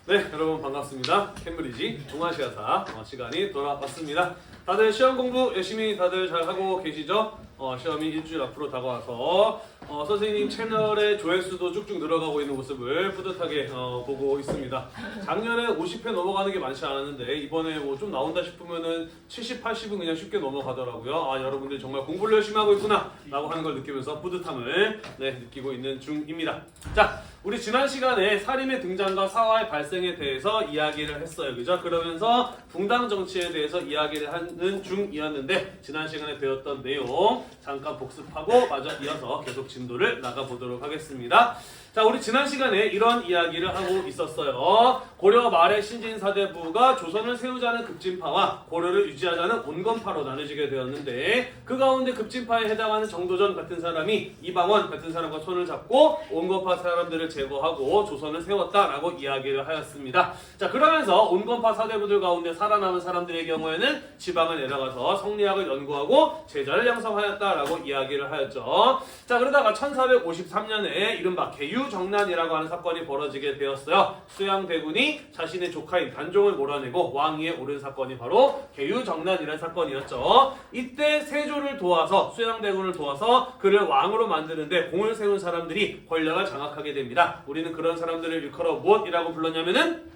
네, 여러분 반갑습니다. 캠브리지 동아시아사 시간이 돌아왔습니다. 다들 시험 공부 열심히 다들 잘 하고 계시죠? 시험이 일주일 앞으로 다가와서 선생님 채널의 조회수도 쭉쭉 늘어가고 있는 모습을 뿌듯하게 보고 있습니다. 작년에 50회 넘어가는 게 많지 않았는데 이번에 뭐 좀 나온다 싶으면은 70, 80은 그냥 쉽게 넘어가더라고요. 아, 여러분들 정말 공부를 열심히 하고 있구나 라고 하는 걸 느끼면서 뿌듯함을 느끼고 있는 중입니다. 자, 우리 지난 시간에 사림의 등장과 사화의 발생에 대해서 이야기를 했어요. 그죠? 그러면서 붕당 정치에 대해서 이야기를 하는 중이었는데 지난 시간에 배웠던 내용 잠깐 복습하고 마저 이어서 계속 진도를 나가보도록 하겠습니다. 자, 우리 지난 시간에 이런 이야기를 하고 있었어요. 고려 말의 신진사대부가 조선을 세우자는 급진파와 고려를 유지하자는 온건파로 나눠지게 되었는데 그 가운데 급진파에 해당하는 정도전 같은 사람이 이방원 같은 사람과 손을 잡고 온건파 사람들을 제거하고 조선을 세웠다라고 이야기를 하였습니다. 자, 그러면서 온건파 사대부들 가운데 살아남은 사람들의 경우에는 지방을 내려가서 성리학을 연구하고 제자를 양성하였다라고 이야기를 하였죠. 자, 그러다가 1453년에 이른바 계유정난이라고 하는 사건이 벌어지게 되었어요. 수양대군이 자신의 조카인 단종을 몰아내고 왕위에 오른 사건이 바로 계유정난이라는 사건이었죠. 이때 세조를 도와서 수양대군을 도와서 그를 왕으로 만드는데 공을 세운 사람들이 권력을 장악하게 됩니다. 우리는 그런 사람들을 일컬어 무엇이라고 불렀냐면은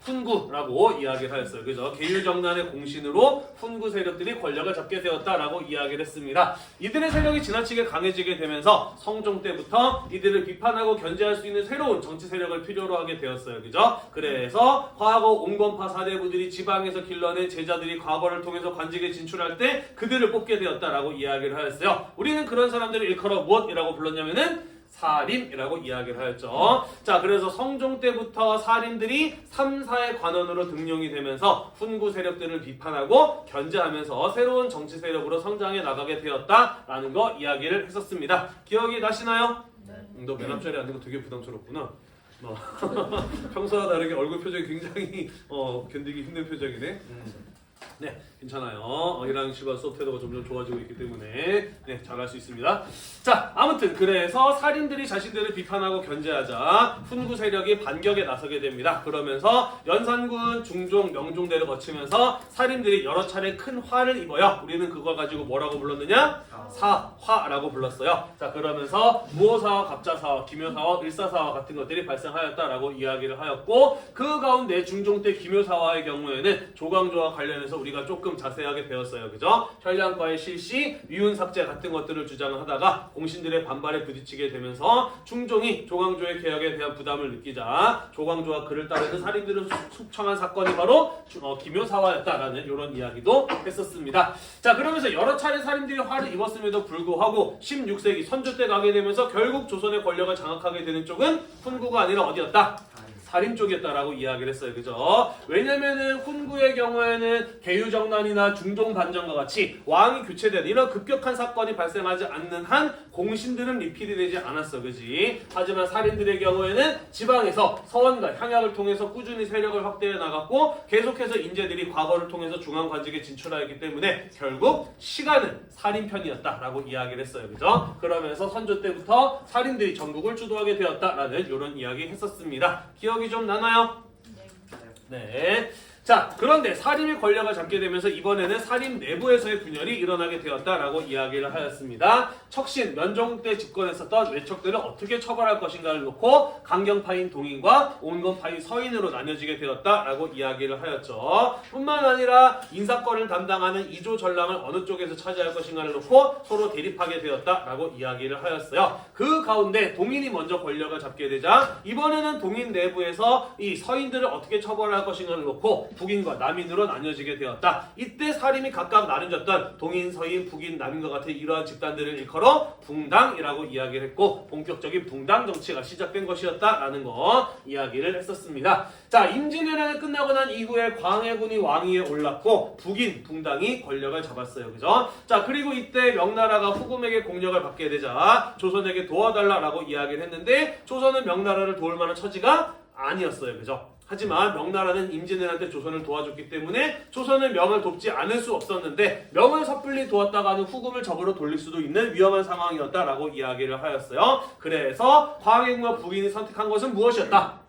훈구라고 이야기를 하였어요. 그죠? 계유정난의 공신으로 훈구 세력들이 권력을 잡게 되었다라고 이야기를 했습니다. 이들의 세력이 지나치게 강해지게 되면서 성종 때부터 이들을 비판하고 견제할 수 있는 새로운 정치 세력을 필요로 하게 되었어요. 그죠? 그래서 과거 온건파 사대부들이 지방에서 길러낸 제자들이 과거를 통해서 관직에 진출할 때 그들을 뽑게 되었다라고 이야기를 하였어요. 우리는 그런 사람들을 일컬어 무엇이라고 불렀냐면은 사림이라고 이야기를 하였죠. 자, 그래서 성종 때부터 사림들이 3, 4의 관원으로 등용이 되면서 훈구 세력들을 비판하고 견제하면서 새로운 정치 세력으로 성장해 나가게 되었다라는 거 이야기를 했었습니다. 기억이 나시나요? 너 맨 앞자리 앉는 거 되게 부담스럽구나. 평소와 다르게 얼굴 표정이 굉장히 견디기 힘든 표정이네. 네, 괜찮아요. 이런 식으로 수업 태도가 점점 좋아지고 있기 때문에 잘할 수 있습니다. 자, 아무튼 그래서 살인들이 자신들을 비판하고 견제하자 훈구 세력이 반격에 나서게 됩니다. 그러면서 연산군, 중종, 명종대를 거치면서 살인들이 여러 차례 큰 화를 입어요. 우리는 그걸 가지고 뭐라고 불렀느냐? 사화라고 불렀어요. 자, 그러면서 무오사와 갑자사와 기묘사와 일사사와 같은 것들이 발생하였다라고 이야기를 하였고 그 가운데 중종 때 기묘사화의 경우에는 조광조와 관련해서 우리가 조금 자세하게 배웠어요. 그죠? 혈량과의 실시, 위훈 삭제 같은 것들을 주장을 하다가 공신들의 반발에 부딪히게 되면서 중종이 조광조의 개혁에 대한 부담을 느끼자 조광조와 그를 따르는 살인들을 숙청한 사건이 바로 기묘사화였다라는 이런 이야기도 했었습니다. 자, 그러면서 여러 차례 살인들이 화를 입었음에도 불구하고 16세기 선조 때 가게 되면서 결국 조선의 권력을 장악하게 되는 쪽은 훈구가 아니라 어디였다? 살인 쪽이었다라고 이야기를 했어요. 그죠? 왜냐면은 훈구의 경우에는 계유정난이나 중종반정과 같이 왕이 교체된 이런 급격한 사건이 발생하지 않는 한 공신들은 리필이 되지 않았어. 그지? 하지만 살인들의 경우에는 지방에서 서원과 향약을 통해서 꾸준히 세력을 확대해 나갔고 계속해서 인재들이 과거를 통해서 중앙관직에 진출하였기 때문에 결국 시간은 살인편이었다라고 이야기를 했어요. 그죠? 그러면서 선조 때부터 살인들이 전국을 주도하게 되었다라는 이런 이야기 했었습니다. 기억이 좀 나나요? 네. 자, 그런데 사림이 권력을 잡게 되면서 이번에는 사림 내부에서의 분열이 일어나게 되었다라고 이야기를 하였습니다. 척신, 면종 때 집권했었던 외척들을 어떻게 처벌할 것인가를 놓고 강경파인 동인과 온건파인 서인으로 나뉘어지게 되었다라고 이야기를 하였죠. 뿐만 아니라 인사권을 담당하는 이조 전랑을 어느 쪽에서 차지할 것인가를 놓고 서로 대립하게 되었다라고 이야기를 하였어요. 그 가운데 동인이 먼저 권력을 잡게 되자 이번에는 동인 내부에서 이 서인들을 어떻게 처벌할 것인가를 놓고 북인과 남인으로 나뉘어지게 되었다. 이때 사림이 각각 나눠졌던 동인, 서인, 북인, 남인과 같은 이러한 집단들을 일컬어 붕당이라고 이야기를 했고 본격적인 붕당 정치가 시작된 것이었다라는 거 이야기를 했었습니다. 자, 임진왜란이 끝나고 난 이후에 광해군이 왕위에 올랐고 북인, 붕당이 권력을 잡았어요. 그죠? 자, 그리고 이때 명나라가 후금에게 공력을 받게 되자 조선에게 도와달라라고 이야기를 했는데 조선은 명나라를 도울 만한 처지가 아니었어요. 그죠? 하지만 명나라는 임진왜란 때 조선을 도와줬기 때문에 조선은 명을 돕지 않을 수 없었는데 명을 섣불리 도왔다가는 후금을 적으로 돌릴 수도 있는 위험한 상황이었다라고 이야기를 하였어요. 그래서 광해군과 북인이 선택한 것은 무엇이었다?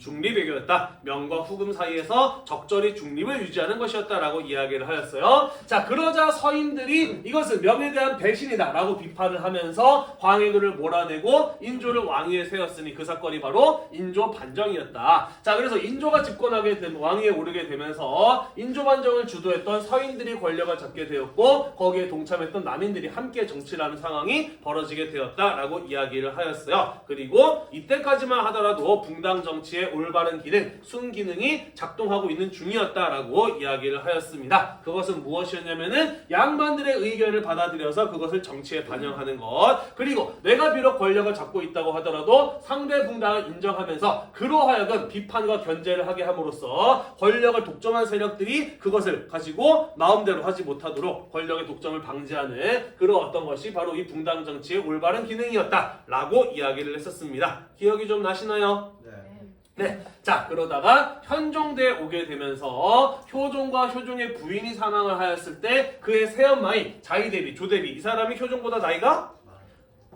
중립외교였다. 명과 후금 사이에서 적절히 중립을 유지하는 것이었다라고 이야기를 하였어요. 자, 그러자 서인들이 이것은 명에 대한 배신이다라고 비판을 하면서 광해군을 몰아내고 인조를 왕위에 세웠으니 그 사건이 바로 인조 반정이었다. 자, 그래서 인조가 집권하게 된 왕위에 오르게 되면서 인조 반정을 주도했던 서인들이 권력을 잡게 되었고 거기에 동참했던 남인들이 함께 정치를 하는 상황이 벌어지게 되었다라고 이야기를 하였어요. 그리고 이때까지만 하더라도 붕당 정치의 올바른 기능, 순기능이 작동하고 있는 중이었다라고 이야기를 하였습니다. 그것은 무엇이었냐면은 양반들의 의견을 받아들여서 그것을 정치에 반영하는 것, 그리고 내가 비록 권력을 잡고 있다고 하더라도 상대 붕당을 인정하면서 그로 하여금 비판과 견제를 하게 함으로써 권력을 독점한 세력들이 그것을 가지고 마음대로 하지 못하도록 권력의 독점을 방지하는 그런 어떤 것이 바로 이 붕당 정치의 올바른 기능이었다라고 이야기를 했었습니다. 기억이 좀 나시나요? 네. 자, 그러다가 현종대에 오게 되면서 효종과 효종의 부인이 사망을 하였을 때 그의 새엄마인 자의대비, 조대비, 이 사람이 효종보다 나이가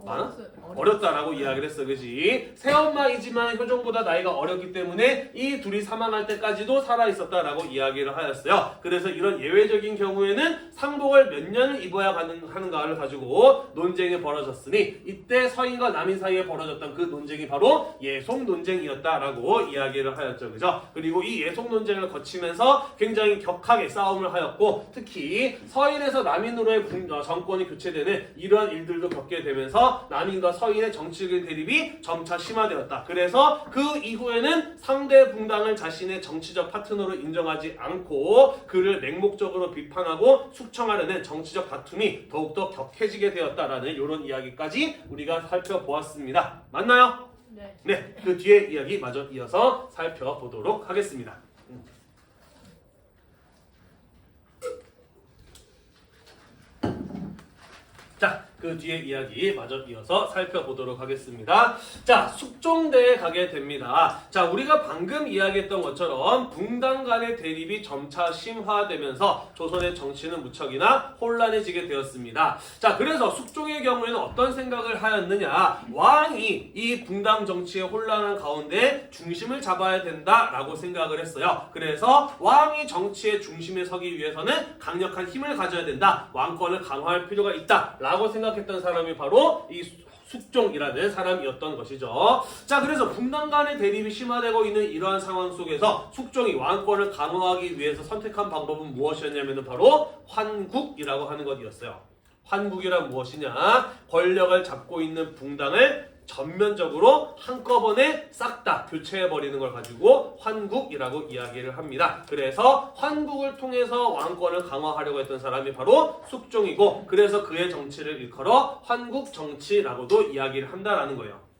많아? 어렸다라고 이야기를 했어, 그지? 새엄마이지만 효종보다 나이가 어렸기 때문에 이 둘이 사망할 때까지도 살아있었다라고 이야기를 하였어요. 그래서 이런 예외적인 경우에는 상복을 몇 년을 입어야 하는가를 가지고 논쟁이 벌어졌으니 이때 서인과 남인 사이에 벌어졌던 그 논쟁이 바로 예속 논쟁이었다라고 이야기를 하였죠, 그죠? 그리고 이 예속 논쟁을 거치면서 굉장히 격하게 싸움을 하였고 특히 서인에서 남인으로의 정권이 교체되는 이러한 일들도 겪게 되면서 남인과 서인의 정치적인 대립이 점차 심화되었다. 그래서 그 이후에는 상대 붕당을 자신의 정치적 파트너로 인정하지 않고 그를 맹목적으로 비판하고 숙청하려는 정치적 다툼이 더욱더 격해지게 되었다라는 이런 이야기까지 우리가 살펴보았습니다. 맞나요? 네. 네, 그 뒤에 이야기 마저 이어서 살펴보도록 하겠습니다. 자, 그 뒤에 이야기 마저 이어서 살펴보도록 하겠습니다. 자, 숙종대에 가게 됩니다. 자, 우리가 방금 이야기했던 것처럼 붕당 간의 대립이 점차 심화되면서 조선의 정치는 무척이나 혼란해지게 되었습니다. 자, 그래서 숙종의 경우에는 어떤 생각을 하였느냐, 왕이 이 붕당 정치의 혼란한 가운데 중심을 잡아야 된다라고 생각을 했어요. 그래서 왕이 정치의 중심에 서기 위해서는 강력한 힘을 가져야 된다, 왕권을 강화할 필요가 있다 라고 생각했던 사람이 바로 이 숙종이라는 사람이었던 것이죠. 자, 그래서 붕당 간의 대립이 심화되고 있는 이러한 상황 속에서 숙종이 왕권을 강화하기 위해서 선택한 방법은 무엇이었냐면 바로 환국이라고 하는 것이었어요. 환국이란 무엇이냐? 권력을 잡고 있는 붕당을 전면적으로 한꺼번에 싹 다 교체해버리는 걸 가지고 환국이라고 이야기를 합니다. 그래서 환국을 통해서 왕권을 강화하려고 했던 사람이 바로 숙종이고, 그래서 그의 정치를 일컬어 환국정치라고도 이야기를 한다라는 거예요.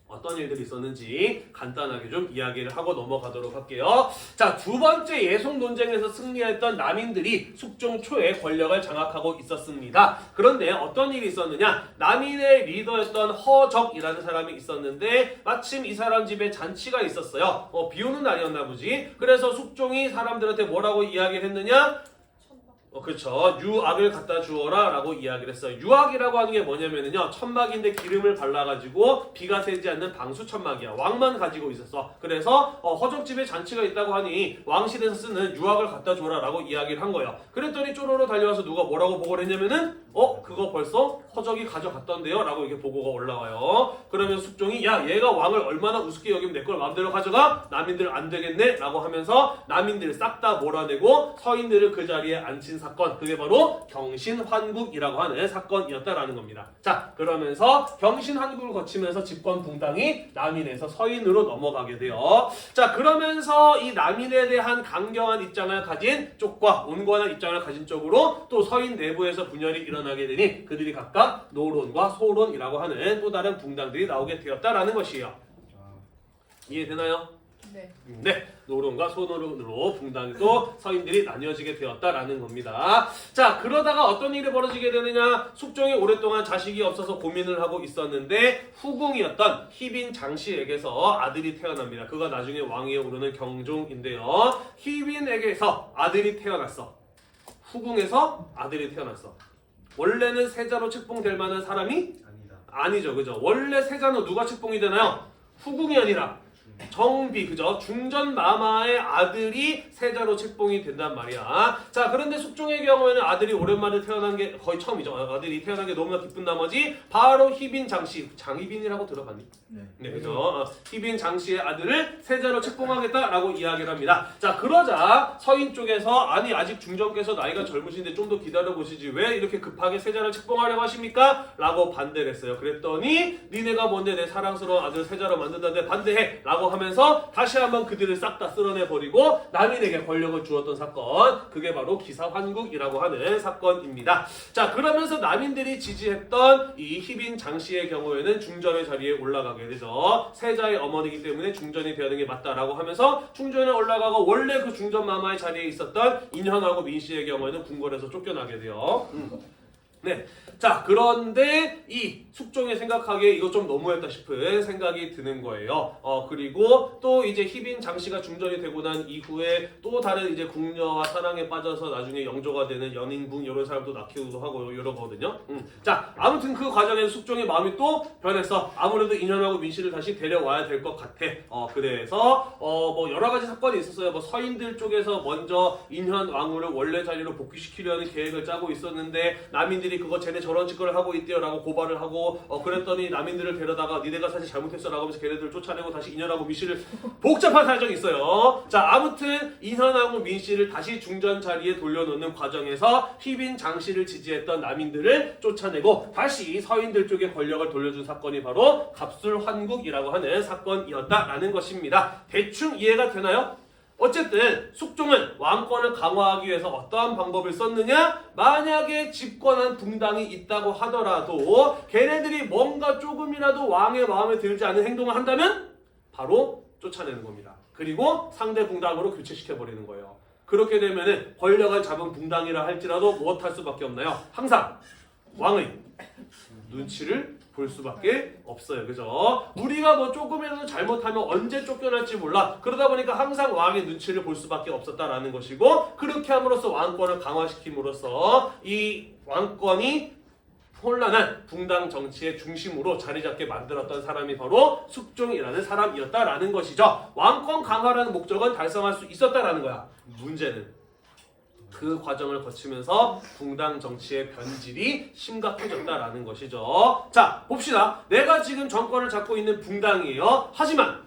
어떤 일들이 있었는지 간단하게 좀 이야기를 하고 넘어가도록 할게요. 자, 두 번째 예속 논쟁에서 승리했던 남인들이 숙종 초에 권력을 장악하고 있었습니다. 그런데 어떤 일이 있었느냐? 남인의 리더였던 허적이라는 사람이 있었는데 마침 이 사람 집에 잔치가 있었어요. 비 오는 날이었나 보지. 그래서 숙종이 사람들한테 뭐라고 이야기를 했느냐? 그렇죠. 유악을 갖다 주어라 라고 이야기를 했어요. 유악이라고 하는 게 뭐냐면요, 천막인데 기름을 발라가지고 비가 새지 않는 방수 천막이야. 왕만 가지고 있었어. 그래서 허적집에 잔치가 있다고 하니 왕실에서 쓰는 유악을 갖다 줘라 라고 이야기를 한 거예요. 그랬더니 쪼로로 달려와서 누가 뭐라고 보고를 했냐면은 그거 벌써 허적이 가져갔던데요 라고 이렇게 보고가 올라와요. 그러면 숙종이 야, 얘가 왕을 얼마나 우습게 여기면 내 걸 마음대로 가져가? 남인들 안 되겠네 라고 하면서 남인들을 싹 다 몰아내고 서인들을 그 자리에 앉힌 사건, 그게 바로 경신환국이라고 하는 사건이었다라는 겁니다. 자, 그러면서 경신환국을 거치면서 집권 붕당이 남인에서 서인으로 넘어가게 돼요. 자, 그러면서 이 남인에 대한 강경한 입장을 가진 쪽과 온건한 입장을 가진 쪽으로 또 서인 내부에서 분열이 일어나게 되니 그들이 각각 노론과 소론이라고 하는 또 다른 붕당들이 나오게 되었다라는 것이에요. 이해되나요? 네, 노론과 소노론으로 붕당이 또 서인들이 나뉘어지게 되었다라는 겁니다. 자, 그러다가 어떤 일이 벌어지게 되느냐? 숙종이 오랫동안 자식이 없어서 고민을 하고 있었는데 후궁이었던 희빈 장씨에게서 아들이 태어납니다. 그가 나중에 왕위에 오르는 경종인데요. 희빈에게서 아들이 태어났어. 후궁에서 아들이 태어났어. 원래는 세자로 책봉될 만한 사람이 아니죠, 그죠? 원래 세자는 누가 책봉이 되나요? 후궁이 아니라 정비, 그죠? 중전마마의 아들이 세자로 책봉이 된단 말이야. 자, 그런데 숙종의 경우에는 아들이 오랜만에 태어난 게 거의 처음이죠. 아들이 태어난 게 너무나 기쁜 나머지 바로 희빈 장씨, 장희빈이라고 들어봤니? 네, 그죠? 희빈 장씨의 아들을 세자로 책봉하겠다라고 이야기를 합니다. 자, 그러자 서인 쪽에서 아니 아직 중전께서 나이가 젊으신데 좀 더 기다려 보시지 왜 이렇게 급하게 세자를 책봉하려고 하십니까? 라고 반대를 했어요. 그랬더니 니네가 뭔데 내 사랑스러운 아들 세자로 만든다는데 반대해 라고 하면서 다시 한번 그들을 싹 다 쓸어내버리고 남인에게 권력을 주었던 사건, 그게 바로 기사환국이라고 하는 사건입니다. 자, 그러면서 남인들이 지지했던 이 희빈 장씨의 경우에는 중전의 자리에 올라가게 되죠. 세자의 어머니이기 때문에 중전이 되는 게 맞다라고 하면서 중전에 올라가고 원래 그 중전 마마의 자리에 있었던 인현하고 민씨의 경우에는 궁궐에서 쫓겨나게 돼요. 네. 자, 그런데 이 숙종이 생각하기에 이거 좀 너무했다 싶은 생각이 드는 거예요. 그리고 또 이제 희빈 장씨가 중전이 되고 난 이후에 또 다른 이제 궁녀와 사랑에 빠져서 나중에 영조가 되는 연인궁 이런 사람도 낳기도 하고 이러거든요. 자, 아무튼 그 과정에서 숙종의 마음이 또 변해서 아무래도 인현하고 민씨를 다시 데려와야 될 것 같아. 그래서 뭐 여러 가지 사건이 있었어요. 뭐 서인들 쪽에서 먼저 인현 왕후를 원래 자리로 복귀시키려는 계획을 짜고 있었는데 남인들이 그거 쟤네 저런 짓거리를 하고 있대요라고 고발을 하고 그랬더니 남인들을 데려다가 니네가 사실 잘못했어라고 하면서 걔네들을 쫓아내고 다시 인현하고 민씨를 복잡한 사정이 있어요. 자, 아무튼 인현하고 민씨를 다시 중전 자리에 돌려놓는 과정에서 희빈 장씨를 지지했던 남인들을 쫓아내고 다시 서인들 쪽에 권력을 돌려준 사건이 바로 갑술환국이라고 하는 사건이었다라는 것입니다. 대충 이해가 되나요? 어쨌든 숙종은 왕권을 강화하기 위해서 어떠한 방법을 썼느냐? 만약에 집권한 붕당이 있다고 하더라도 걔네들이 뭔가 조금이라도 왕의 마음에 들지 않는 행동을 한다면 바로 쫓아내는 겁니다. 그리고 상대 붕당으로 교체시켜버리는 거예요. 그렇게 되면은 권력을 잡은 붕당이라 할지라도 무엇할 수밖에 없나요? 항상 왕의 눈치를 볼 수밖에 없어요. 그죠? 우리가 뭐 조금이라도 잘못하면 언제 쫓겨날지 몰라. 그러다 보니까 항상 왕의 눈치를 볼 수밖에 없었다라는 것이고, 그렇게 함으로써 왕권을 강화시킴으로써 이 왕권이 혼란한 붕당 정치의 중심으로 자리 잡게 만들었던 사람이 바로 숙종이라는 사람이었다라는 것이죠. 왕권 강화라는 목적은 달성할 수 있었다라는 거야. 문제는 그 과정을 거치면서 붕당 정치의 변질이 심각해졌다라는 것이죠. 자, 봅시다. 내가 지금 정권을 잡고 있는 붕당이에요. 하지만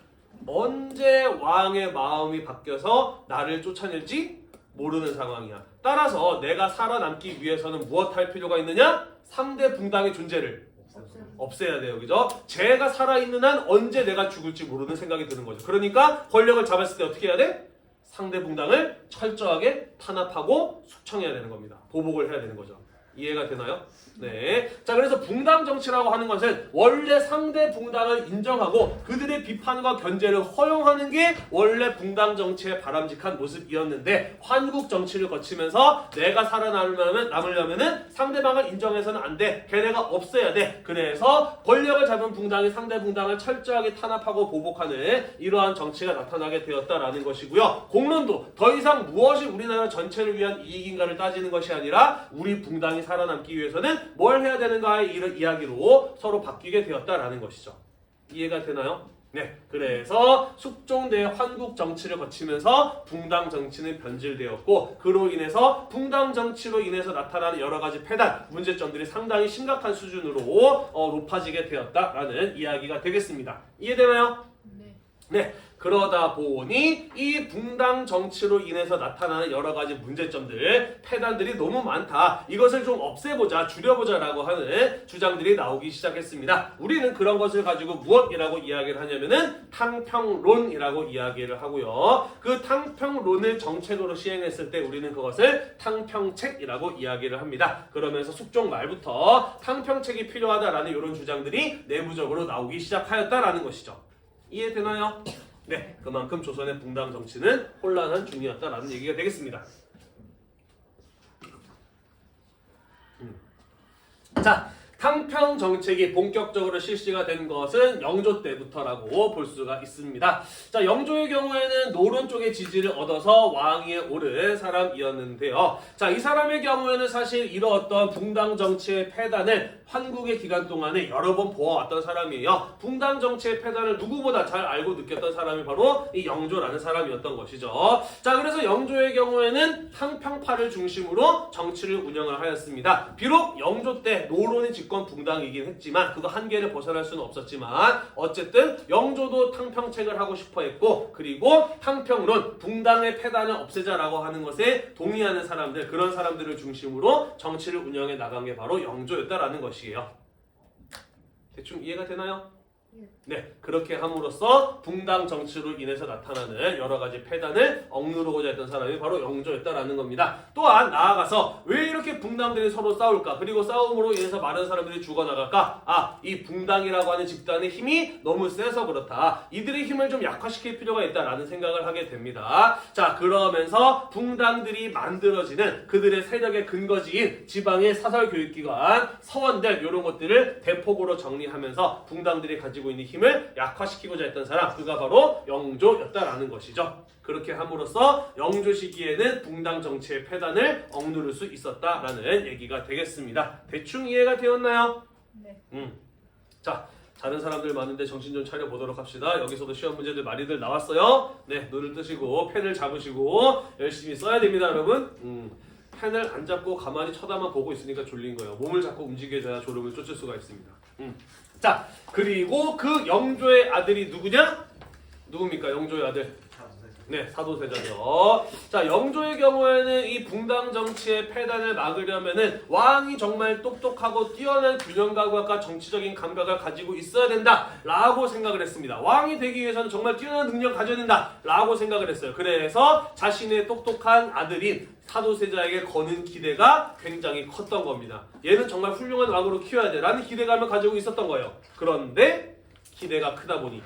언제 왕의 마음이 바뀌어서 나를 쫓아낼지 모르는 상황이야. 따라서 내가 살아남기 위해서는 무엇할 필요가 있느냐? 상대 붕당의 존재를 없애야 돼요. 그죠? 제가 살아있는 한 언제 내가 죽을지 모르는 생각이 드는 거죠. 그러니까 권력을 잡았을 때 어떻게 해야 돼? 상대 붕당을 철저하게 탄압하고 숙청해야 되는 겁니다. 보복을 해야 되는 거죠. 이해가 되나요? 네. 자, 그래서 붕당 정치라고 하는 것은 원래 상대 붕당을 인정하고 그들의 비판과 견제를 허용하는 게 원래 붕당 정치의 바람직한 모습이었는데, 환국 정치를 거치면서 내가 살아남으려면은 상대방을 인정해서는 안 돼. 걔네가 없어야 돼. 그래서 권력을 잡은 붕당이 상대 붕당을 철저하게 탄압하고 보복하는 이러한 정치가 나타나게 되었다라는 것이고요. 공론도 더 이상 무엇이 우리나라 전체를 위한 이익인가를 따지는 것이 아니라 우리 붕당이 살아남기 위해서는 뭘 해야 되는가의 이런 이야기로 서로 바뀌게 되었다라는 것이죠. 이해가 되나요? 네. 그래서 숙종대 환국 정치를 거치면서 붕당 정치는 변질되었고, 그로 인해서 붕당 정치로 인해서 나타나는 여러 가지 폐단, 문제점들이 상당히 심각한 수준으로 높아지게 되었다라는 이야기가 되겠습니다. 이해되나요? 네. 네. 그러다 보니 이 붕당 정치로 인해서 나타나는 여러 가지 문제점들, 폐단들이 너무 많다. 이것을 좀 없애보자, 줄여보자라고 하는 주장들이 나오기 시작했습니다. 우리는 그런 것을 가지고 무엇이라고 이야기를 하냐면은 탕평론이라고 이야기를 하고요. 그 탕평론을 정책으로 시행했을 때 우리는 그것을 탕평책이라고 이야기를 합니다. 그러면서 숙종 말부터 탕평책이 필요하다라는 이런 주장들이 내부적으로 나오기 시작하였다라는 것이죠. 이해되나요? 네, 그만큼 조선의 붕당 정치는 혼란한 중이었다라는 얘기가 되겠습니다. 자, 탕평 정책이 본격적으로 실시가 된 것은 영조 때부터라고 볼 수가 있습니다. 자, 영조의 경우에는 노론 쪽의 지지를 얻어서 왕위에 오른 사람이었는데요. 자, 이 사람의 경우에는 사실 이러었던 붕당 정치의 폐단을 환국의 기간 동안에 여러 번 보아왔던 사람이에요. 붕당 정치의 폐단을 누구보다 잘 알고 느꼈던 사람이 바로 이 영조라는 사람이었던 것이죠. 자, 그래서 영조의 경우에는 탕평파를 중심으로 정치를 운영을 하였습니다. 비록 영조 때 노론이 집권 붕당이긴 했지만 그거 한계를 벗어날 수는 없었지만 어쨌든 영조도 탕평책을 하고 싶어 했고, 그리고 탕평론, 붕당의 폐단을 없애자라고 하는 것에 동의하는 사람들, 그런 사람들을 중심으로 정치를 운영해 나간 게 바로 영조였다라는 것이에요. 대충 이해가 되나요? 네, 그렇게 함으로써 붕당 정치로 인해서 나타나는 여러 가지 폐단을 억누르고자 했던 사람이 바로 영조였다라는 겁니다. 또한 나아가서 왜 이렇게 붕당들이 서로 싸울까? 그리고 싸움으로 인해서 많은 사람들이 죽어나갈까? 아, 이 붕당이라고 하는 집단의 힘이 너무 세서 그렇다. 이들의 힘을 좀 약화시킬 필요가 있다라는 생각을 하게 됩니다. 자, 그러면서 붕당들이 만들어지는 그들의 세력의 근거지인 지방의 사설교육기관, 서원들 이런 것들을 대폭으로 정리하면서 붕당들이 가지고 있는 힘을 약화시키고자 했던 사람, 그가 바로 영조였다라는 것이죠. 그렇게 함으로써 영조 시기에는 붕당 정치의 폐단을 억누를 수 있었다라는 얘기가 되겠습니다. 대충 이해가 되었나요? 네. 자, 다른 사람들 많은데 정신 좀 차려 보도록 합시다. 여기서도 시험 문제들 많이들 나왔어요. 네, 눈을 뜨시고 펜을 잡으시고 열심히 써야 됩니다, 여러분. 펜을 안 잡고 가만히 쳐다만 보고 있으니까 졸린 거예요. 몸을 자꾸 움직여줘야 졸음을 쫓을 수가 있습니다. 자, 그리고 그 영조의 아들이 누구냐? 누굽니까? 영조의 아들. 네, 사도세자죠. 자, 영조의 경우에는 이 붕당 정치의 폐단을 막으려면은 왕이 정말 똑똑하고 뛰어난 균형감과 정치적인 감각을 가지고 있어야 된다라고 생각을 했습니다. 왕이 되기 위해서는 정말 뛰어난 능력을 가져야 된다라고 생각을 했어요. 그래서 자신의 똑똑한 아들인 사도세자에게 거는 기대가 굉장히 컸던 겁니다. 얘는 정말 훌륭한 왕으로 키워야 돼 라는 기대감을 가지고 있었던 거예요. 그런데 기대가 크다 보니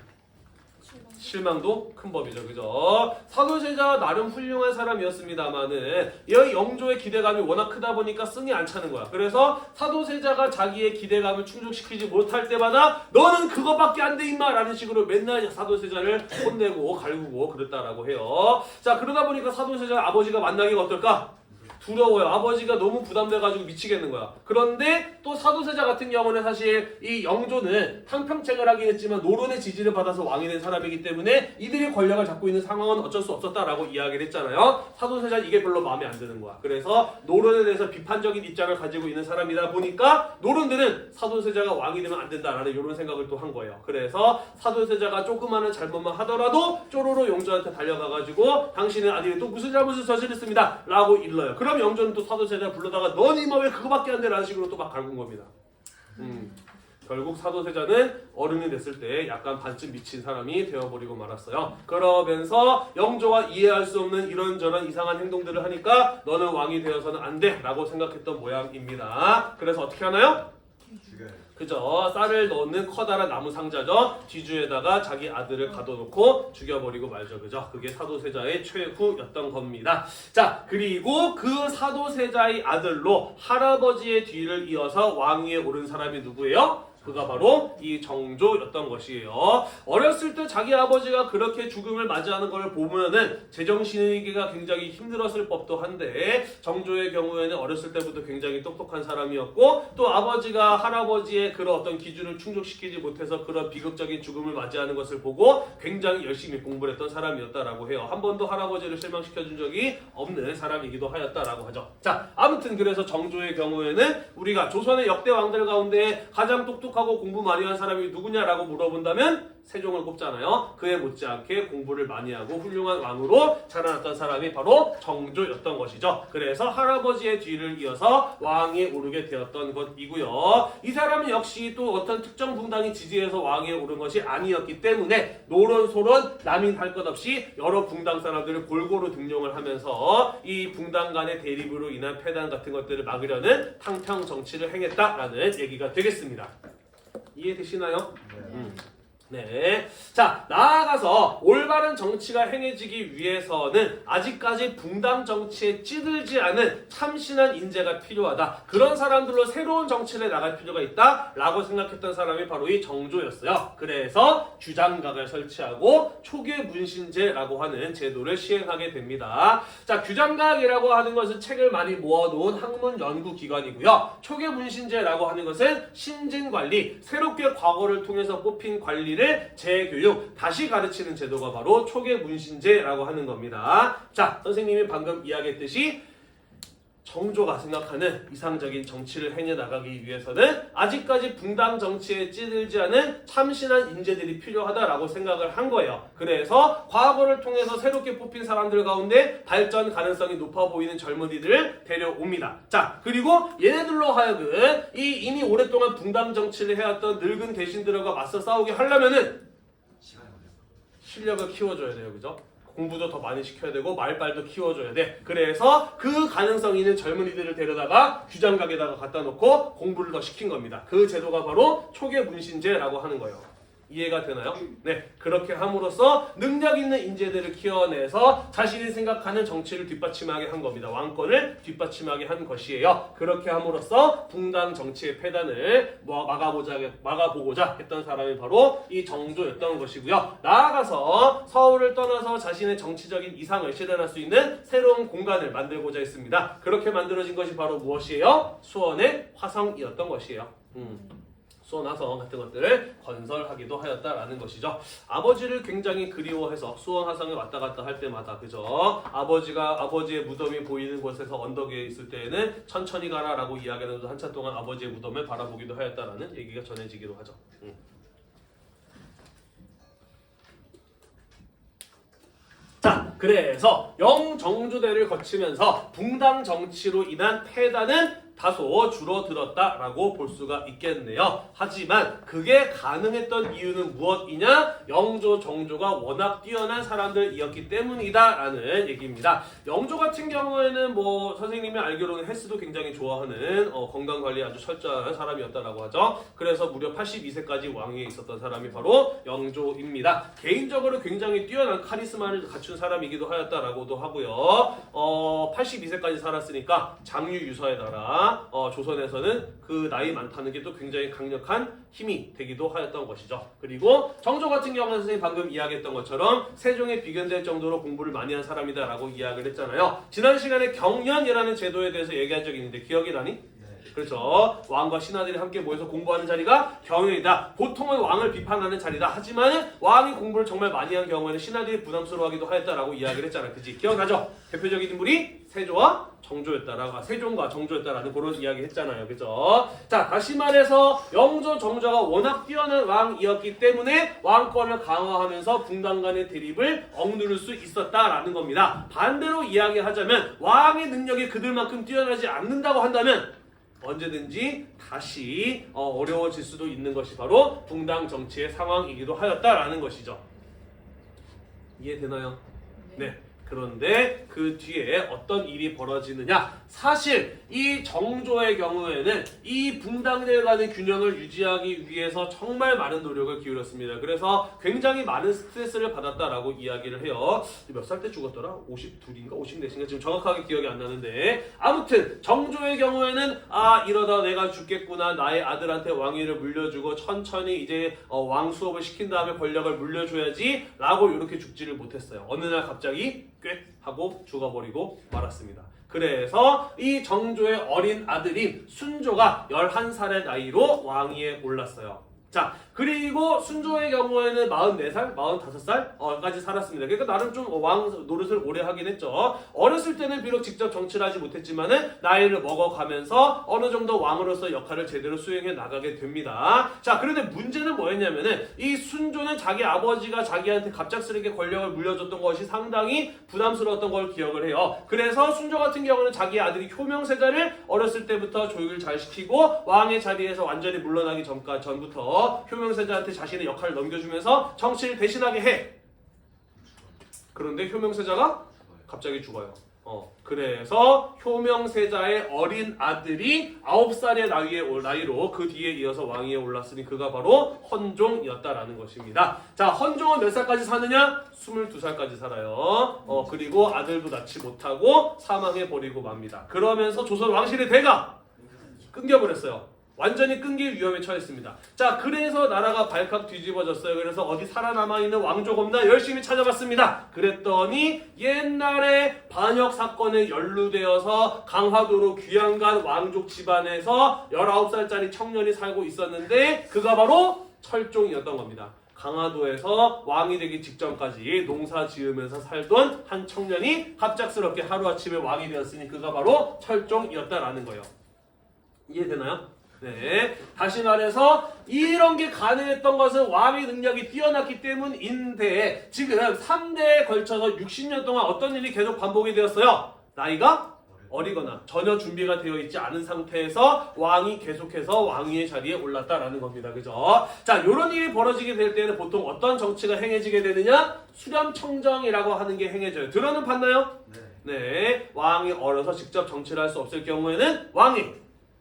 실망도 큰 법이죠. 그죠? 사도세자가 나름 훌륭한 사람이었습니다만은 이 영조의 기대감이 워낙 크다 보니까 승이 안 차는 거야. 그래서 사도세자가 자기의 기대감을 충족시키지 못할 때마다 너는 그거밖에 안 돼 임마 라는 식으로 맨날 사도세자를 혼내고 갈구고 그랬다라고 해요. 자, 그러다 보니까 사도세자 아버지가 만나기가 어떨까? 두려워요. 아버지가 너무 부담돼가지고 미치겠는 거야. 그런데 또 사도세자 같은 경우는 사실 이 영조는 탕평책을 하긴 했지만 노론의 지지를 받아서 왕이 된 사람이기 때문에 이들이 권력을 잡고 있는 상황은 어쩔 수 없었다라고 이야기를 했잖아요. 사도세자는 이게 별로 마음에 안 드는 거야. 그래서 노론에 대해서 비판적인 입장을 가지고 있는 사람이다 보니까 노론들은 사도세자가 왕이 되면 안 된다라는 이런 생각을 또 한 거예요. 그래서 사도세자가 조그마한 잘못만 하더라도 쪼로로 영조한테 달려가가지고 당신의 아들이 또 무슨 잘못을 저질렀습니다 라고 일러요. 그럼 영조는 또 사도세자 불러다가 너니 뭐 왜 그거밖에 안 돼? 라는 식으로 또 막 갈군 겁니다. 결국 사도세자는 어른이 됐을 때 약간 반쯤 미친 사람이 되어버리고 말았어요. 그러면서 영조가 이해할 수 없는 이런저런 이상한 행동들을 하니까 너는 왕이 되어서는 안 돼 라고 생각했던 모양입니다. 그래서 어떻게 하나요? 그죠? 쌀을 넣는 커다란 나무 상자죠. 뒤주에다가 자기 아들을 가둬놓고 죽여버리고 말죠. 그죠? 그게 사도세자의 최후였던 겁니다. 자, 그리고 그 사도세자의 아들로 할아버지의 뒤를 이어서 왕위에 오른 사람이 누구예요? 그가 바로 이 정조였던 것이에요. 어렸을 때 자기 아버지가 그렇게 죽음을 맞이하는 걸 보면은 제정신이기가 굉장히 힘들었을 법도 한데 정조의 경우에는 어렸을 때부터 굉장히 똑똑한 사람이었고 또 아버지가 할아버지의 그런 어떤 기준을 충족시키지 못해서 그런 비극적인 죽음을 맞이하는 것을 보고 굉장히 열심히 공부를 했던 사람이었다라고 해요. 한 번도 할아버지를 실망시켜준 적이 없는 사람이기도 하였다라고 하죠. 자, 아무튼 그래서 정조의 경우에는 우리가 조선의 역대 왕들 가운데 가장 똑똑하고 공부 많이 한 사람이 누구냐라고 물어본다면 세종을 꼽잖아요. 그에 못지않게 공부를 많이 하고 훌륭한 왕으로 자라났던 사람이 바로 정조였던 것이죠. 그래서 할아버지의 뒤를 이어서 왕에 오르게 되었던 것이고요. 이 사람은 역시 또 어떤 특정 붕당이 지지해서 왕에 오른 것이 아니었기 때문에 노론소론 남인 할 것 없이 여러 붕당 사람들을 골고루 등용을 하면서 이 붕당 간의 대립으로 인한 폐단 같은 것들을 막으려는 탕평 정치를 행했다라는 얘기가 되겠습니다. 이해되시나요? 네. 자, 나아가서 올바른 정치가 행해지기 위해서는 아직까지 붕당 정치에 찌들지 않은 참신한 인재가 필요하다. 그런 사람들로 새로운 정치를 나갈 필요가 있다라고 생각했던 사람이 바로 이 정조였어요. 그래서 규장각을 설치하고 초계 문신제라고 하는 제도를 시행하게 됩니다. 자, 규장각이라고 하는 것은 책을 많이 모아놓은 학문 연구 기관이고요. 초계 문신제라고 하는 것은 신진관리, 새롭게 과거를 통해서 뽑힌 관리를 재교육, 다시 가르치는 제도가 바로 초계 문신제라고 하는 겁니다. 자, 선생님이 방금 이야기했듯이 정조가 생각하는 이상적인 정치를 해내나가기 위해서는 아직까지 붕당 정치에 찌들지 않은 참신한 인재들이 필요하다라고 생각을 한 거예요. 그래서 과거를 통해서 새롭게 뽑힌 사람들 가운데 발전 가능성이 높아 보이는 젊은이들을 데려옵니다. 자, 그리고 얘네들로 하여금 이미 오랫동안 붕당 정치를 해왔던 늙은 대신들과 맞서 싸우게 하려면은 실력을 키워줘야 돼요. 그죠? 공부도 더 많이 시켜야 되고 말빨도 키워줘야 돼. 그래서 그 가능성 있는 젊은이들을 데려다가 규장각에다가 갖다 놓고 공부를 더 시킨 겁니다. 그 제도가 바로 초계 문신제라고 하는 거예요. 이해가 되나요? 네, 그렇게 함으로써 능력 있는 인재들을 키워내서 자신이 생각하는 정치를 뒷받침하게 한 겁니다. 왕권을 뒷받침하게 한 것이에요. 그렇게 함으로써 붕당 정치의 폐단을 막아보고자 했던 사람이 바로 이 정조였던 것이고요. 나아가서 서울을 떠나서 자신의 정치적인 이상을 실현할 수 있는 새로운 공간을 만들고자 했습니다. 그렇게 만들어진 것이 바로 무엇이에요? 수원의 화성이었던 것이에요. 수원 화성 같은 것들을 건설하기도 하였다라는 것이죠. 아버지를 굉장히 그리워해서 수원 화성에 왔다 갔다 할 때마다, 그죠? 아버지의 무덤이 보이는 곳에서 언덕 위에 있을 때에는 천천히 가라라고 이야기하면서 한참 동안 아버지의 무덤을 바라보기도 하였다라는 얘기가 전해지기도 하죠. 자, 그래서 영정주대를 거치면서 붕당 정치로 인한 폐단은 다소 줄어들었다라고 볼 수가 있겠네요. 하지만 그게 가능했던 이유는 무엇이냐? 영조, 정조가 워낙 뛰어난 사람들이었기 때문이다라는 얘기입니다. 영조 같은 경우에는 뭐 선생님이 알기로는 헬스도 굉장히 좋아하는 건강관리에 아주 철저한 사람이었다라고 하죠. 그래서 무려 82세까지 왕위에 있었던 사람이 바로 영조입니다. 개인적으로 굉장히 뛰어난 카리스마를 갖춘 사람이기도 하였다라고도 하고요. 82세까지 살았으니까 장유유서에 따라 조선에서는 그 나이 많다는 게 또 굉장히 강력한 힘이 되기도 하였던 것이죠. 그리고 정조 같은 경우는 선생님이 방금 이야기했던 것처럼 세종에 비견될 정도로 공부를 많이 한 사람이다라고 이야기를 했잖아요. 지난 시간에 경연이라는 제도에 대해서 얘기한 적이 있는데 기억이 나니? 그렇죠. 왕과 신하들이 함께 모여서 공부하는 자리가 경연이다. 보통은 왕을 비판하는 자리다. 하지만 왕이 공부를 정말 많이 한 경우에는 신하들이 부담스러워하기도 하였다라고 이야기를 했잖아요. 그치? 기억나죠? 대표적인 인물이 세조와 정조였다라고, 세종과 정조였다라는 그런 이야기 했잖아요. 그죠? 자, 다시 말해서 영조, 정조가 워낙 뛰어난 왕이었기 때문에 왕권을 강화하면서 붕당 간의 대립을 억누를 수 있었다라는 겁니다. 반대로 이야기하자면 왕의 능력이 그들만큼 뛰어나지 않는다고 한다면 언제든지 다시 어려워질 수도 있는 것이 바로 붕당 정치의 상황이기도 하였다라는 것이죠. 이해되나요? 네. 그런데 그 뒤에 어떤 일이 벌어지느냐? 사실 이 정조의 경우에는 이 붕당제 간의 균형을 유지하기 위해서 정말 많은 노력을 기울였습니다. 그래서 굉장히 많은 스트레스를 받았다라고 이야기를 해요. 몇 살 때 죽었더라? 52인가 54인가 지금 정확하게 기억이 안 나는데, 아무튼 정조의 경우에는 이러다 내가 죽겠구나, 나의 아들한테 왕위를 물려주고 천천히 이제 왕 수업을 시킨 다음에 권력을 물려줘야지 라고 이렇게 죽지를 못했어요. 어느 날 갑자기 꽤 하고 죽어버리고 말았습니다. 그래서 이 정조의 어린 아들인 순조가 11살의 나이로 왕위에 올랐어요. 자, 그리고 순조의 경우에는 44살, 45살까지 살았습니다. 그러니까 나름 좀 왕 노릇을 오래 하긴 했죠. 어렸을 때는 비록 직접 정치를 하지 못했지만은 나이를 먹어가면서 어느 정도 왕으로서 역할을 제대로 수행해 나가게 됩니다. 자, 그런데 문제는 뭐였냐면은 이 순조는 자기 아버지가 자기한테 갑작스럽게 권력을 물려줬던 것이 상당히 부담스러웠던 걸 기억을 해요. 그래서 순조 같은 경우는 자기 아들이 효명세자를 어렸을 때부터 교육을 잘 시키고 왕의 자리에서 완전히 물러나기 전부터 효명세자한테 자신의 역할을 넘겨주면서 정치를 대신하게 해. 그런데 효명세자가 갑자기 죽어요. 그래서 효명세자의 어린 아들이 9살의 나이로 그 뒤에 이어서 왕위에 올랐으니 그가 바로 헌종이었다라는 것입니다. 자, 헌종은 몇 살까지 사느냐? 22살까지 살아요. 그리고 아들도 낳지 못하고 사망해버리고 맙니다. 그러면서 조선 왕실의 대가 끊겨버렸어요. 완전히 끊길 위험에 처했습니다. 자, 그래서 나라가 발칵 뒤집어졌어요. 그래서 어디 살아남아있는 왕족 없나 열심히 찾아봤습니다. 그랬더니 옛날에 반역 사건에 연루되어서 강화도로 귀양간 왕족 집안에서 19살짜리 청년이 살고 있었는데 그가 바로 철종이었던 겁니다. 강화도에서 왕이 되기 직전까지 농사 지으면서 살던 한 청년이 갑작스럽게 하루아침에 왕이 되었으니 그가 바로 철종이었다라는 거예요. 이해되나요? 네. 다시 말해서 이런 게 가능했던 것은 왕의 능력이 뛰어났기 때문인데 지금 3대에 걸쳐서 60년 동안 어떤 일이 계속 반복이 되었어요? 나이가 어리거나 전혀 준비가 되어 있지 않은 상태에서 왕이 계속해서 왕위의 자리에 올랐다라는 겁니다. 그죠? 자, 이런 일이 벌어지게 될 때는 보통 어떤 정치가 행해지게 되느냐? 수렴청정이라고 하는 게 행해져요. 들어는 봤나요? 네. 왕이 어려서 직접 정치를 할 수 없을 경우에는 왕이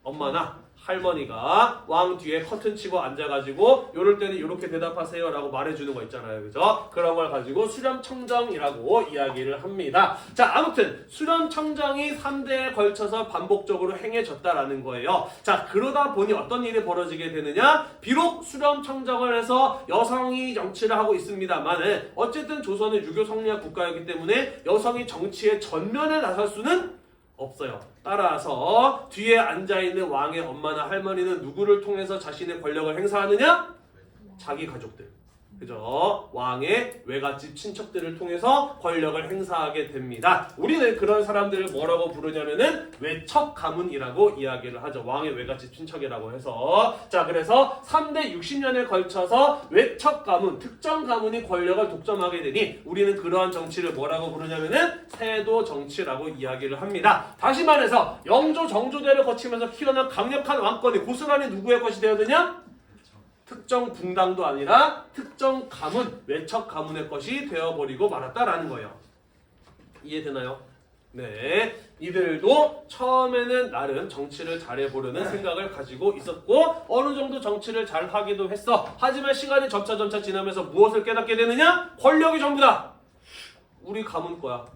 엄마나 할머니가 왕 뒤에 커튼 치고 앉아가지고 요럴 때는 이렇게 대답하세요 라고 말해주는 거 있잖아요. 그죠? 그런 걸 가지고 수렴청정이라고 이야기를 합니다. 자, 아무튼 수렴청정이 3대에 걸쳐서 반복적으로 행해졌다라는 거예요. 자, 그러다 보니 어떤 일이 벌어지게 되느냐? 비록 수렴청정을 해서 여성이 정치를 하고 있습니다만 어쨌든 조선은 유교 성리학 국가이기 때문에 여성이 정치의 전면에 나설 수는 없어요. 따라서 뒤에 앉아있는 왕의 엄마나 할머니는 누구를 통해서 자신의 권력을 행사하느냐? 자기 가족들. 그죠? 왕의 외갓집 친척들을 통해서 권력을 행사하게 됩니다. 우리는 그런 사람들을 뭐라고 부르냐면은 외척 가문이라고 이야기를 하죠. 왕의 외갓집 친척이라고 해서. 자, 그래서 3대 60년에 걸쳐서 외척 가문, 특정 가문이 권력을 독점하게 되니 우리는 그러한 정치를 뭐라고 부르냐면은 세도 정치라고 이야기를 합니다. 다시 말해서 영조, 정조대를 거치면서 키어난 강력한 왕권이 고스란히 누구의 것이 되었느냐? 특정 붕당도 아니라 특정 가문, 외척 가문의 것이 되어버리고 말았다라는 거예요. 이해되나요? 네. 이들도 처음에는 나름 정치를 잘해보려는 생각을 가지고 있었고 어느 정도 정치를 잘 하기도 했어. 하지만 시간이 점차 지나면서 무엇을 깨닫게 되느냐? 권력이 전부다. 우리 가문 거야.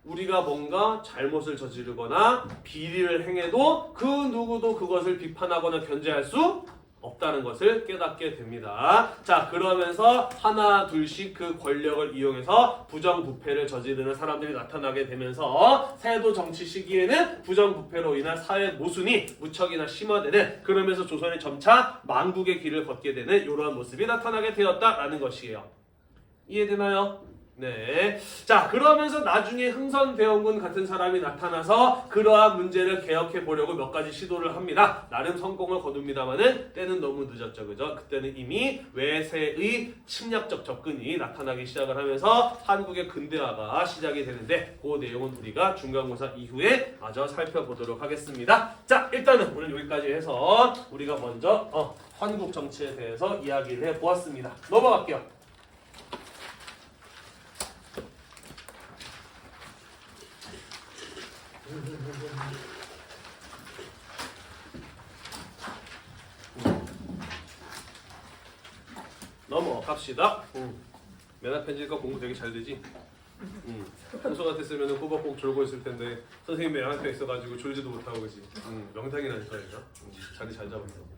우리가 뭔가 잘못을 저지르거나 비리를 행해도 그 누구도 그것을 비판하거나 견제할 수 없다는 것을 깨닫게 됩니다. 자, 그러면서 하나 둘씩 그 권력을 이용해서 부정부패를 저지르는 사람들이 나타나게 되면서 세도 정치 시기에는 부정부패로 인한 사회 모순이 무척이나 심화되는, 그러면서 조선이 점차 망국의 길을 걷게 되는 이러한 모습이 나타나게 되었다라는 것이에요. 이해되나요? 네. 자, 그러면서 나중에 흥선대원군 같은 사람이 나타나서 그러한 문제를 개혁해 보려고 몇 가지 시도를 합니다. 나름 성공을 거둡니다만은 때는 너무 늦었죠. 그죠? 그때는 이미 외세의 침략적 접근이 나타나기 시작을 하면서 한국의 근대화가 시작이 되는데 그 내용은 우리가 중간고사 이후에 마저 살펴보도록 하겠습니다. 자, 일단은 오늘 여기까지 해서 우리가 먼저 한국 정치에 대해서 이야기를 해보았습니다. 넘어갈게요. 넘어갑시다. 매달 편지니까 공부 되게 잘 되지? 평소 같았으면 꼬박꼬박 졸고 있을 텐데 선생님이 한테 있어가지고 졸지도 못하고 그지? 명당이라니까 얘가. 자리 잘 잡았어.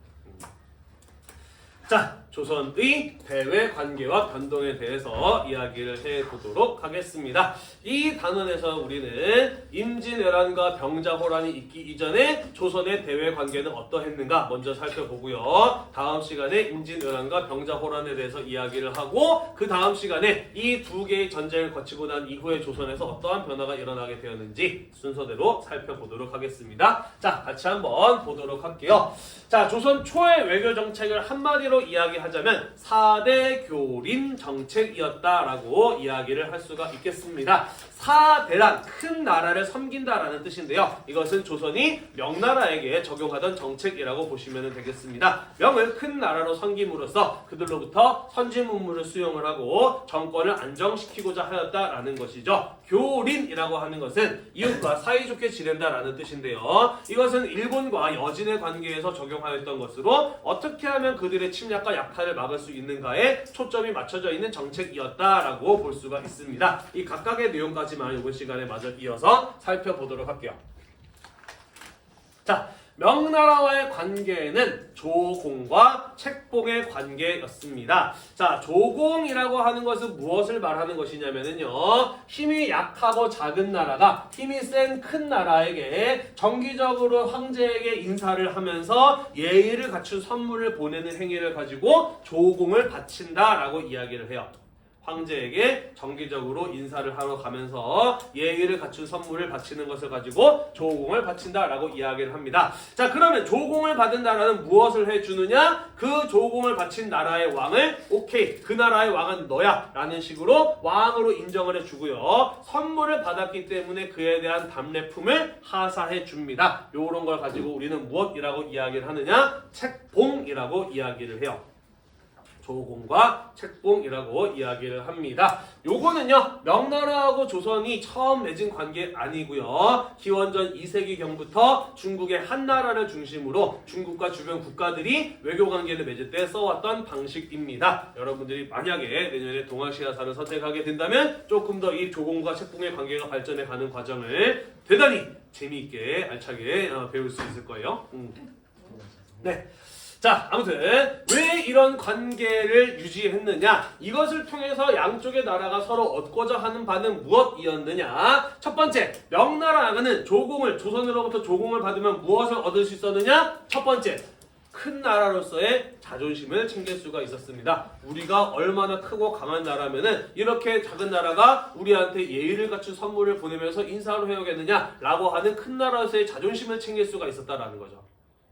자, 조선의 대외 관계와 변동에 대해서 이야기를 해보도록 하겠습니다. 이 단원에서 우리는 임진왜란과 병자호란이 있기 이전에 조선의 대외 관계는 어떠했는가 먼저 살펴보고요. 다음 시간에 임진왜란과 병자호란에 대해서 이야기를 하고 그 다음 시간에 이 두 개의 전쟁을 거치고 난 이후에 조선에서 어떠한 변화가 일어나게 되었는지 순서대로 살펴보도록 하겠습니다. 자, 같이 한번 보도록 할게요. 자, 조선 초의 외교 정책을 한마디로 한마디로 이야기하자면 4대 교린 정책이었다라고 이야기를 할 수가 있겠습니다. 4대란 큰 나라를 섬긴다라는 뜻인데요. 이것은 조선이 명나라에게 적용하던 정책이라고 보시면 되겠습니다. 명을 큰 나라로 섬김으로써 그들로부터 선진문물을 수용을 하고 정권을 안정시키고자 하였다라는 것이죠. 교린이라고 하는 것은 이웃과 사이좋게 지낸다라는 뜻인데요. 이것은 일본과 여진의 관계에서 적용하였던 것으로 어떻게 하면 그들의 침략과 약탈을 막을 수 있는가에 초점이 맞춰져 있는 정책이었다라고 볼 수가 있습니다. 이 각각의 내용까지만 이번 시간에 마저 이어서 살펴보도록 할게요. 자, 명나라와의 관계는 조공과 책봉의 관계였습니다. 자, 조공이라고 하는 것은 무엇을 말하는 것이냐면요. 힘이 약하고 작은 나라가 힘이 센 큰 나라에게 정기적으로 황제에게 인사를 하면서 예의를 갖춘 선물을 보내는 행위를 가지고 조공을 바친다라고 이야기를 해요. 황제에게 정기적으로 인사를 하러 가면서 예의를 갖춘 선물을 바치는 것을 가지고 조공을 바친다라고 이야기를 합니다. 자, 그러면 조공을 받은 나라는 무엇을 해주느냐? 그 조공을 바친 나라의 왕을 오케이, 그 나라의 왕은 너야 라는 식으로 왕으로 인정을 해주고요. 선물을 받았기 때문에 그에 대한 답례품을 하사해 줍니다. 요런 걸 가지고 우리는 무엇이라고 이야기를 하느냐? 책봉이라고 이야기를 해요. 조공과 책봉이라고 이야기를 합니다. 요거는요, 명나라하고 조선이 처음 맺은 관계 아니고요. 기원전 2세기경부터 중국의 한나라를 중심으로 중국과 주변 국가들이 외교 관계를 맺을 때 써왔던 방식입니다. 여러분들이 만약에 내년에 동아시아사를 선택하게 된다면 조금 더 이 조공과 책봉의 관계가 발전해 가는 과정을 대단히 재미있게 알차게 배울 수 있을 거예요. 네. 자, 아무튼 왜 이런 관계를 유지했느냐? 이것을 통해서 양쪽의 나라가 서로 얻고자 하는 바는 무엇이었느냐? 첫 번째, 명나라는 조선으로부터 조공을 받으면 무엇을 얻을 수 있었느냐? 첫 번째, 큰 나라로서의 자존심을 챙길 수가 있었습니다. 우리가 얼마나 크고 강한 나라면은 이렇게 작은 나라가 우리한테 예의를 갖춘 선물을 보내면서 인사를 해오겠느냐? 라고 하는 큰 나라로서의 자존심을 챙길 수가 있었다라는 거죠.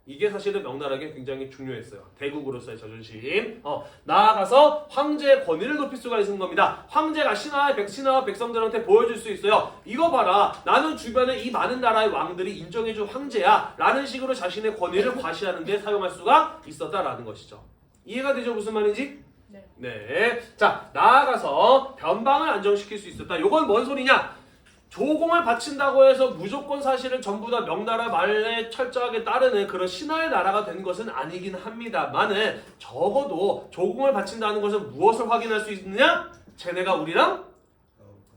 이게 사실은 명나라에게 굉장히 중요했어요. 대국으로서의 자존심. 나아가서 황제의 권위를 높일 수가 있는 겁니다. 황제가 신하와 백성들한테 보여줄 수 있어요. 이거 봐라. 나는 주변에 이 많은 나라의 왕들이 인정해준 황제야. 라는 식으로 자신의 권위를 과시하는 데 사용할 수가 있었다라는 것이죠. 이해가 되죠? 무슨 말인지? 네. 자, 나아가서 변방을 안정시킬 수 있었다. 이건 뭔 소리냐? 조공을 바친다고 해서 무조건 사실은 전부 다 명나라 말에 철저하게 따르는 그런 신하의 나라가 된 것은 아니긴 합니다만은 적어도 조공을 바친다는 것은 무엇을 확인할 수 있느냐? 쟤네가 우리랑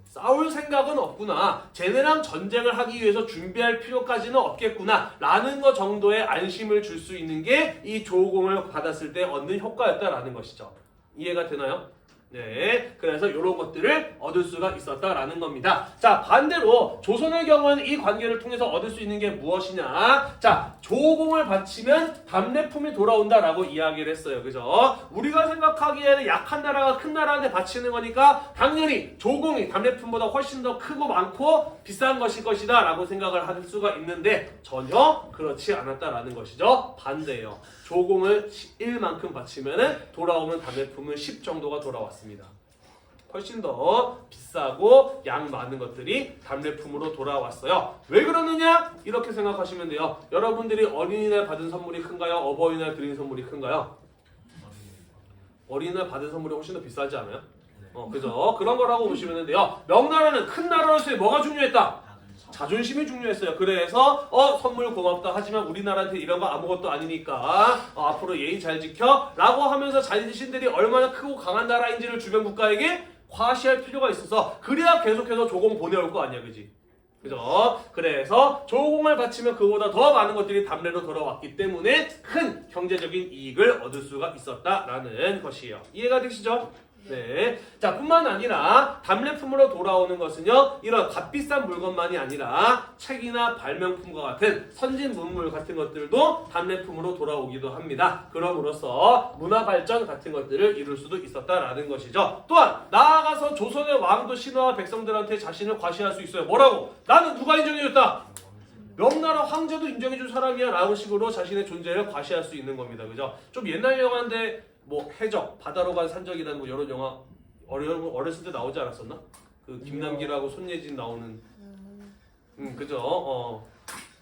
싸울 생각은 없구나. 쟤네랑 전쟁을 하기 위해서 준비할 필요까지는 없겠구나. 라는 것 정도의 안심을 줄 수 있는 게 이 조공을 받았을 때 얻는 효과였다라는 것이죠. 이해가 되나요? 네, 그래서 이런 것들을 얻을 수가 있었다라는 겁니다. 자, 반대로 조선의 경우는 이 관계를 통해서 얻을 수 있는 게 무엇이냐? 자, 조공을 바치면 답례품이 돌아온다라고 이야기를 했어요. 그죠? 우리가 생각하기에는 약한 나라가 큰 나라한테 바치는 거니까 당연히 조공이 답례품보다 훨씬 더 크고 많고 비싼 것일 것이다 라고 생각을 할 수가 있는데 전혀 그렇지 않았다라는 것이죠. 반대예요. 조공을 1만큼 바치면 돌아오는 답례품은 10 정도가 돌아왔습니다. 훨씬 더 비싸고 양 많은 것들이 답례품으로 돌아왔어요. 왜 그러느냐? 이렇게 생각하시면 돼요. 여러분들이 어린이날 받은 선물이 큰가요? 어버이날 드린 선물이 큰가요? 어린이날 받은 선물이 훨씬 더 비싸지 않아요? 그죠? 그런 거라고 보시면 돼요. 명나라는 큰 나라로서의 뭐가 중요했다? 자존심이 중요했어요. 그래서 선물 고맙다 하지만 우리나라한테 이런 거 아무것도 아니니까 앞으로 예의 잘 지켜 라고 하면서 자신들이 얼마나 크고 강한 나라인지를 주변 국가에게 과시할 필요가 있어서 그래야 계속해서 조공 보내올 거 아니야, 그지? 그죠? 그래서 조공을 바치면 그보다 더 많은 것들이 답례로 돌아왔기 때문에 큰 경제적인 이익을 얻을 수가 있었다라는 것이에요. 이해가 되시죠? 네. 자, 뿐만 아니라 답례품으로 돌아오는 것은요, 이런 값비싼 물건만이 아니라 책이나 발명품과 같은 선진 문물 같은 것들도 답례품으로 돌아오기도 합니다. 그럼으로써 문화 발전 같은 것들을 이룰 수도 있었다라는 것이죠. 또한 나아가서 조선의 왕도 신하와 백성들한테 자신을 과시할 수 있어요. 뭐라고? 나는 누가 인정해줬다? 명나라 황제도 인정해준 사람이야 라는 식으로 자신의 존재를 과시할 수 있는 겁니다. 그죠? 좀 옛날 영화인데 뭐 해적, 바다로 간 산적이라는 뭐 이런 영화 어렸을 때 나오지 않았었나? 그 김남길하고 손예진 나오는 그죠?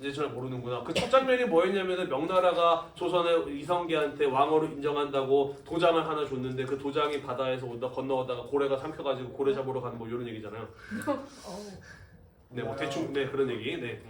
이제 잘 모르는구나. 그 첫 장면이 뭐였냐면은 명나라가 조선의 이성계한테 왕으로 인정한다고 도장을 하나 줬는데 그 도장이 바다에서 건너오다가 고래가 삼켜가지고 고래 잡으러 가는 뭐 이런 얘기잖아요. 네, 뭐 대충 네 그런 얘기. 네.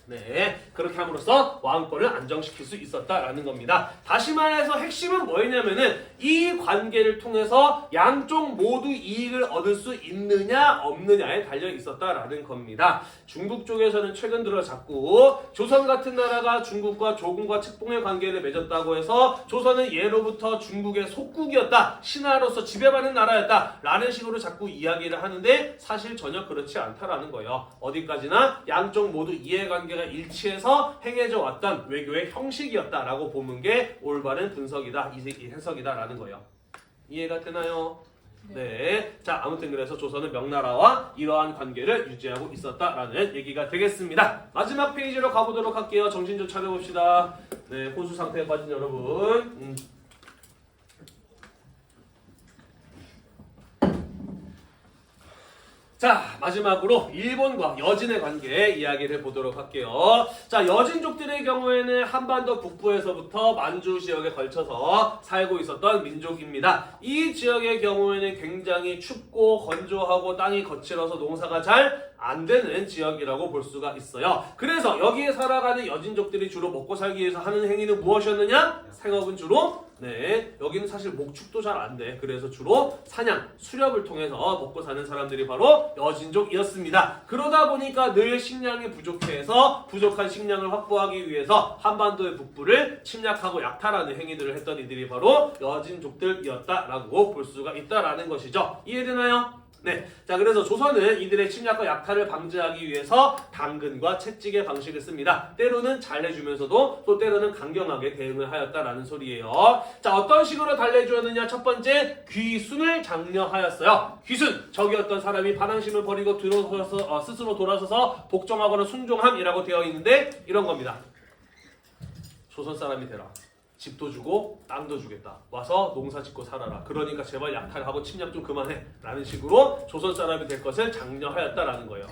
네, 그렇게 함으로써 왕권을 안정시킬 수 있었다라는 겁니다. 다시 말해서 핵심은 뭐였냐면은 이 관계를 통해서 양쪽 모두 이익을 얻을 수 있느냐 없느냐에 달려 있었다라는 겁니다. 중국 쪽에서는 최근 들어 자꾸 조선 같은 나라가 중국과 조공과 책봉의 관계를 맺었다고 해서 조선은 예로부터 중국의 속국이었다, 신하로서 지배받는 나라였다 라는 식으로 자꾸 이야기를 하는데 사실 전혀 그렇지 않다라는 거예요. 어디까지나 양쪽 모두 이해관계가 일치해서 행해져 왔던 외교의 형식이었다라고 보는 게 올바른 분석이다, 이 해석이다라는 거예요. 이해가 되나요? 네. 자, 아무튼 그래서 조선은 명나라와 이러한 관계를 유지하고 있었다라는 얘기가 되겠습니다. 마지막 페이지로 가보도록 할게요. 정신 좀 차려봅시다. 네, 혼수 상태에 빠진 여러분. 자, 마지막으로 일본과 여진의 관계 이야기를 해보도록 할게요. 자, 여진족들의 경우에는 한반도 북부에서부터 만주 지역에 걸쳐서 살고 있었던 민족입니다. 이 지역의 경우에는 굉장히 춥고 건조하고 땅이 거칠어서 농사가 잘 안 되는 지역이라고 볼 수가 있어요. 그래서 여기에 살아가는 여진족들이 주로 먹고 살기 위해서 하는 행위는 무엇이었느냐? 생업은 주로 여기는 사실 목축도 잘 안 돼. 그래서 주로 사냥, 수렵을 통해서 먹고 사는 사람들이 바로 여진족이었습니다. 그러다 보니까 늘 식량이 부족해서 부족한 식량을 확보하기 위해서 한반도의 북부를 침략하고 약탈하는 행위들을 했던 이들이 바로 여진족들이었다라고 볼 수가 있다라는 것이죠. 이해되나요? 네. 자, 그래서 조선은 이들의 침략과 약탈을 방지하기 위해서 당근과 채찍의 방식을 씁니다. 때로는 잘해주면서도 또 때로는 강경하게 대응을 하였다라는 소리예요. 자, 어떤 식으로 달래주었느냐? 첫 번째, 귀순을 장려하였어요. 귀순, 적이 어떤 사람이 반항심을 버리고 스스로 돌아서서 복종하거나 순종함이라고 되어 있는데 이런 겁니다. 조선 사람이 되라. 집도 주고 땅도 주겠다. 와서 농사 짓고 살아라. 그러니까 제발 약탈하고 침략 좀 그만해. 라는 식으로 조선 사람이 될 것을 장려하였다라는 거예요.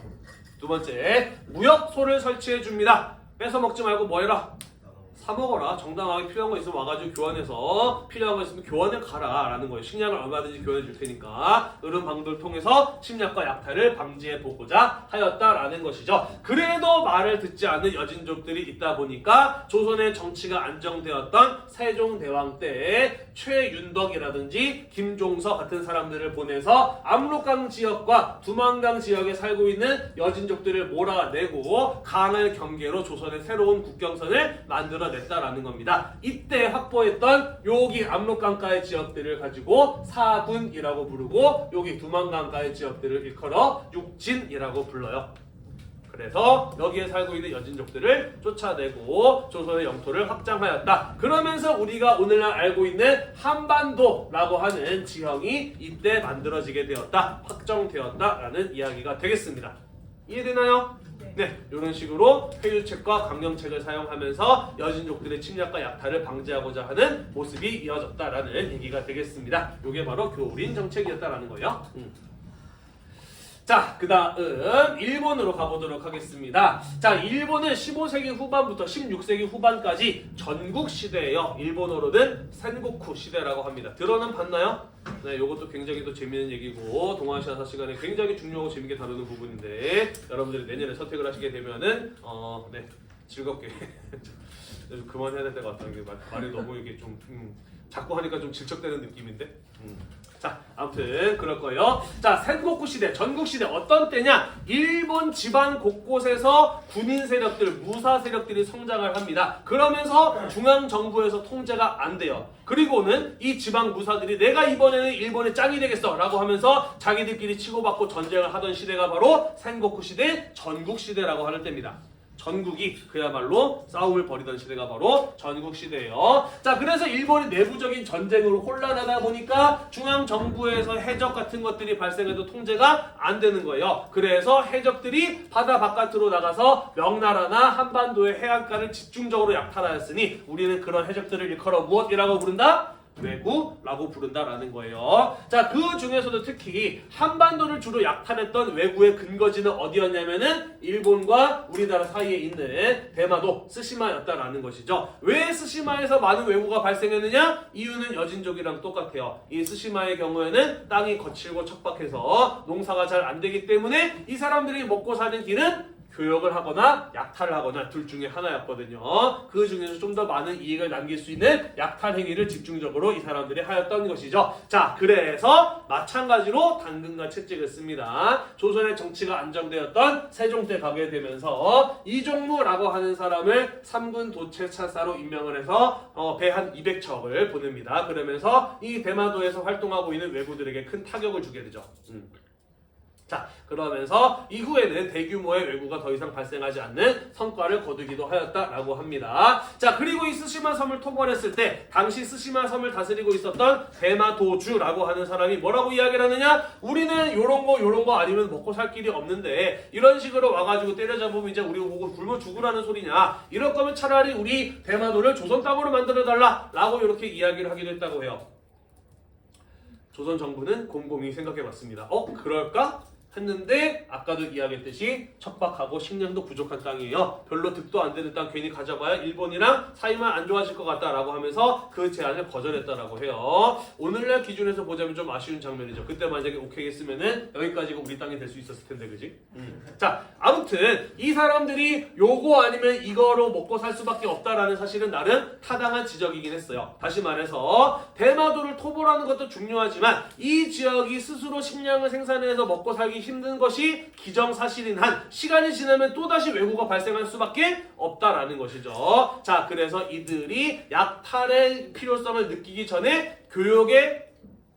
두 번째, 무역소를 설치해 줍니다. 뺏어 먹지 말고 뭐 해라? 사 먹어라. 정당하게 필요한 거 있으면 와가지고 교환해서 필요한 거 있으면 교환해 가라 라는 거예요. 식량을 얼마든지 교환해 줄 테니까 이런 방법을 통해서 침략과 약탈을 방지해 보고자 하였다라는 것이죠. 그래도 말을 듣지 않는 여진족들이 있다 보니까 조선의 정치가 안정되었던 세종대왕 때에 최윤덕이라든지 김종서 같은 사람들을 보내서 압록강 지역과 두만강 지역에 살고 있는 여진족들을 몰아내고 강을 경계로 조선의 새로운 국경선을 만들어냈다라는 겁니다. 이때 확보했던 여기 압록강가의 지역들을 가지고 사군이라고 부르고 여기 두만강가의 지역들을 일컬어 육진이라고 불러요. 그래서 여기에 살고 있는 여진족들을 쫓아내고 조선의 영토를 확장하였다. 그러면서 우리가 오늘날 알고 있는 한반도라고 하는 지형이 이때 만들어지게 되었다, 확정되었다라는 이야기가 되겠습니다. 이해되나요? 네, 이런 식으로 회유책과 강령책을 사용하면서 여진족들의 침략과 약탈을 방지하고자 하는 모습이 이어졌다라는 얘기가 되겠습니다. 이게 바로 교린 정책이었다라는 거예요. 자, 그 다음 일본으로 가보도록 하겠습니다. 자, 일본은 15세기 후반부터 16세기 후반까지 전국시대예요. 일본어로는 센고쿠 시대라고 합니다. 들어는 봤나요? 네, 이것도 굉장히 또 재미있는 얘기고 동아시아사 시간에 굉장히 중요하고 재밌게 다루는 부분인데 여러분들이 내년에 선택을 하시게 되면은 네, 즐겁게 그만해야 될 때가 같다는 게 말이 너무 이게 좀 자꾸 하니까 좀 질척대는 느낌인데 자, 아무튼 그럴 거예요. 자, 센고쿠 시대, 전국 시대 어떤 때냐? 일본 지방 곳곳에서 군인 세력들, 무사 세력들이 성장을 합니다. 그러면서 중앙 정부에서 통제가 안 돼요. 그리고는 이 지방 무사들이 내가 이번에는 일본의 짱이 되겠어라고 하면서 자기들끼리 치고받고 전쟁을 하던 시대가 바로 센고쿠 시대, 전국 시대라고 하는 때입니다. 전국이 그야말로 싸움을 벌이던 시대가 바로 전국 시대예요. 자, 그래서 일본이 내부적인 전쟁으로 혼란하다 보니까 중앙 정부에서 해적 같은 것들이 발생해도 통제가 안 되는 거예요. 그래서 해적들이 바다 바깥으로 나가서 명나라나 한반도의 해안가를 집중적으로 약탈하였으니 우리는 그런 해적들을 일컬어 무엇이라고 부른다? 왜구라고 부른다라는 거예요. 자, 그 중에서도 특히 한반도를 주로 약탈했던 왜구의 근거지는 어디였냐면은 일본과 우리나라 사이에 있는 대마도 스시마였다라는 것이죠. 왜 스시마에서 많은 왜구가 발생했느냐? 이유는 여진족이랑 똑같아요. 이 스시마의 경우에는 땅이 거칠고 척박해서 농사가 잘 안 되기 때문에 이 사람들이 먹고 사는 길은 교역을 하거나 약탈을 하거나 둘 중에 하나였거든요. 그 중에서 좀 더 많은 이익을 남길 수 있는 약탈 행위를 집중적으로 이 사람들이 하였던 것이죠. 자, 그래서 마찬가지로 당근과 채찍을 씁니다. 조선의 정치가 안정되었던 세종 때 가게 되면서 이종무라고 하는 사람을 3군 도체차사로 임명을 해서 배 한 200척을 보냅니다. 그러면서 이 대마도에서 활동하고 있는 왜구들에게 큰 타격을 주게 되죠. 자, 그러면서 이후에는 대규모의 왜구가 더 이상 발생하지 않는 성과를 거두기도 하였다라고 합니다. 자, 그리고 이 스시마 섬을 토벌했을 때 당시 스시마 섬을 다스리고 있었던 대마도주라고 하는 사람이 뭐라고 이야기를 하느냐? 우리는 요런 거 아니면 먹고 살 길이 없는데 이런 식으로 와가지고 때려잡으면 이제 우리 보고 굶어 죽으라는 소리냐? 이럴 거면 차라리 우리 대마도를 조선 땅으로 만들어달라 라고 이렇게 이야기를 하기도 했다고 해요. 조선 정부는 곰곰이 생각해봤습니다. 그럴까? 했는데 아까도 이야기했듯이 척박하고 식량도 부족한 땅이에요. 별로 득도 안 되는 땅 괜히 가져봐야 일본이랑 사이만 안 좋아질 것 같다라고 하면서 그 제안을 거절했다라고 해요. 오늘날 기준에서 보자면 좀 아쉬운 장면이죠. 그때 만약에 오케이 했으면은 여기까지가 우리 땅이 될 수 있었을 텐데, 그지? 자, 아무튼 이 사람들이 요거 아니면 이거로 먹고 살 수밖에 없다라는 사실은 나름 타당한 지적이긴 했어요. 다시 말해서 대마도를 토벌하는 것도 중요하지만 이 지역이 스스로 식량을 생산해서 먹고 살기 힘든 것이 기정사실인 한 시간이 지나면 또다시 왜구가 발생할 수밖에 없다라는 것이죠. 자, 그래서 이들이 약탈의 필요성을 느끼기 전에 교역의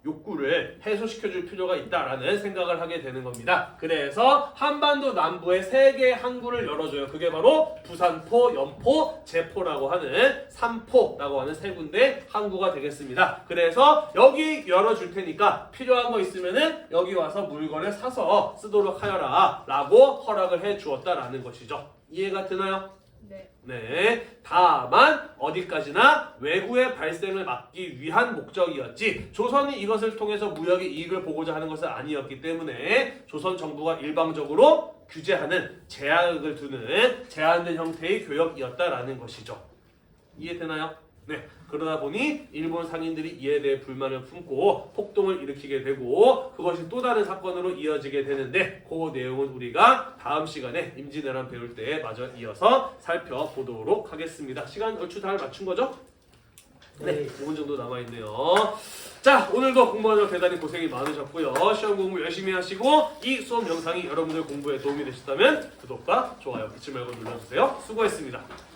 욕구를 해소시켜줄 필요가 있다라는 생각을 하게 되는 겁니다. 그래서 한반도 남부에 3개의 항구를 열어줘요. 그게 바로 부산포, 연포, 제포라고 하는 3포라고 하는 3군데 항구가 되겠습니다. 그래서 여기 열어줄 테니까 필요한 거 있으면은 여기 와서 물건을 사서 쓰도록 하여라 라고 허락을 해 주었다라는 것이죠. 이해가 되나요? 네. 다만 어디까지나 왜구의 발생을 막기 위한 목적이었지 조선이 이것을 통해서 무역의 이익을 보고자 하는 것은 아니었기 때문에 조선 정부가 일방적으로 규제하는 제약을 두는 제한된 형태의 교역이었다라는 것이죠. 이해되나요? 네. 그러다 보니 일본 상인들이 이에 대해 불만을 품고 폭동을 일으키게 되고 그것이 또 다른 사건으로 이어지게 되는데 그 내용은 우리가 다음 시간에 임진왜란 배울 때에 마저 이어서 살펴보도록 하겠습니다. 시간 얼추 다 맞춘 거죠? 네, 5분 정도 남아있네요. 자, 오늘도 공부하느라 대단히 고생이 많으셨고요. 시험 공부 열심히 하시고 이 수업 영상이 여러분들 공부에 도움이 되셨다면 구독과 좋아요 잊지 말고 눌러주세요. 수고했습니다.